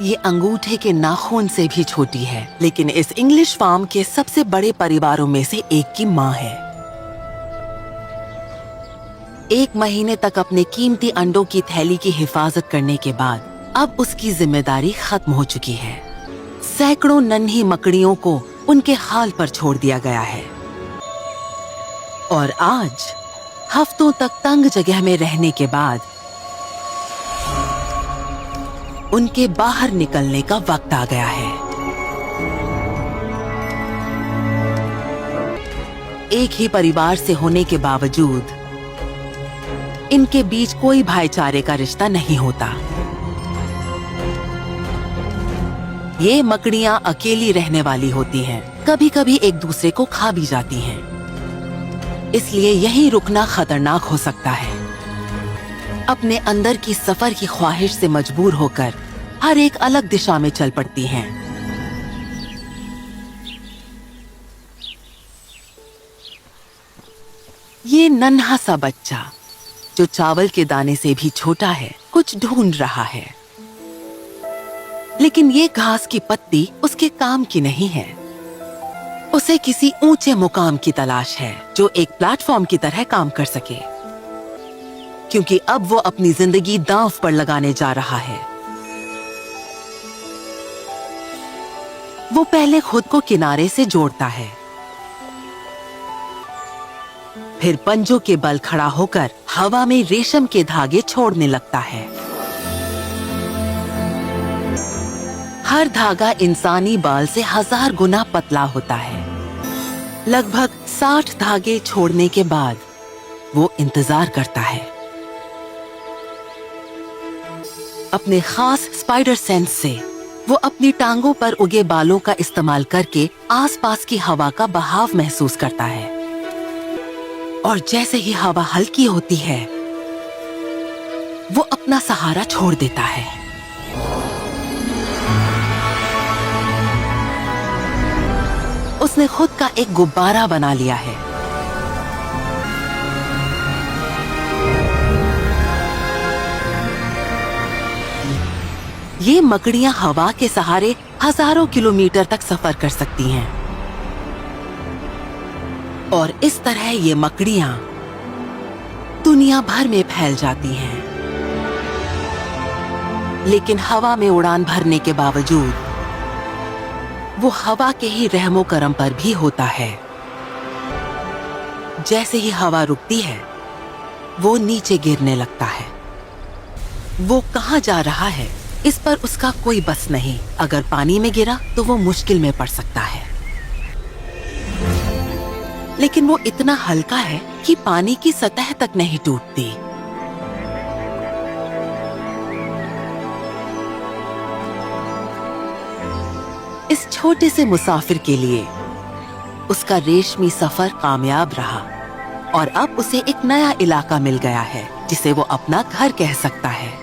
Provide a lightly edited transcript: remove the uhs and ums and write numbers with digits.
ये अंगूठे के नाखून से भी छोटी है, लेकिन इस इंग्लिश फार्म के सबसे बड़े परिवारों में से एक की माँ है। 1 महीने तक अपने कीमती अंडों की थैली की हिफाजत करने के बाद अब उसकी जिम्मेदारी खत्म हो चुकी है। सैकड़ों नन्ही मकड़ियों को उनके हाल पर छोड़ दिया गया है और आज हफ्तों तक तंग जगह में रहने के बाद उनके बाहर निकलने का वक्त आ गया है। एक ही परिवार से होने के बावजूद इनके बीच कोई भाईचारे का रिश्ता नहीं होता। ये मकड़ियां अकेली रहने वाली होती हैं, कभी कभी एक दूसरे को खा भी जाती हैं। इसलिए यहीं रुकना खतरनाक हो सकता है। अपने अंदर की सफर की ख्वाहिश से मजबूर होकर हर एक अलग दिशा में चल पड़ती हैं। ये नन्हा सा बच्चा जो चावल के दाने से भी छोटा है, कुछ ढूंढ रहा है, लेकिन ये घास की पत्ती उसके काम की नहीं है। उसे किसी ऊंचे मुकाम की तलाश है जो एक प्लेटफॉर्म की तरह काम कर सके, क्योंकि अब वो अपनी जिंदगी दांव पर लगाने जा रहा है। वो पहले खुद को किनारे से जोड़ता है, फिर पंजों के बल खड़ा होकर हवा में रेशम के धागे छोड़ने लगता है। हर धागा इंसानी बाल से 1000 गुना पतला होता है। लगभग 60 धागे छोड़ने के बाद वो इंतजार करता है। अपने खास स्पाइडर सेंस से वो अपनी टांगों पर उगे बालों का इस्तेमाल करके आसपास की हवा का बहाव महसूस करता है, और जैसे ही हवा हल्की होती है वो अपना सहारा छोड़ देता है। उसने खुद का एक गुब्बारा बना लिया है। ये मकड़ियां हवा के सहारे हजारों किलोमीटर तक सफर कर सकती हैं, और इस तरह ये मकड़ियां दुनिया भर में फैल जाती हैं। लेकिन हवा में उड़ान भरने के बावजूद वो हवा के ही रहमो करम पर भी होता है। जैसे ही हवा रुकती है वो नीचे गिरने लगता है। वो कहाँ जा रहा है इस पर उसका कोई बस नहीं। अगर पानी में गिरा तो वो मुश्किल में पड़ सकता है, लेकिन वो इतना हल्का है कि पानी की सतह तक नहीं टूटती। इस छोटे से मुसाफिर के लिए उसका रेशमी सफर कामयाब रहा, और अब उसे एक नया इलाका मिल गया है जिसे वो अपना घर कह सकता है।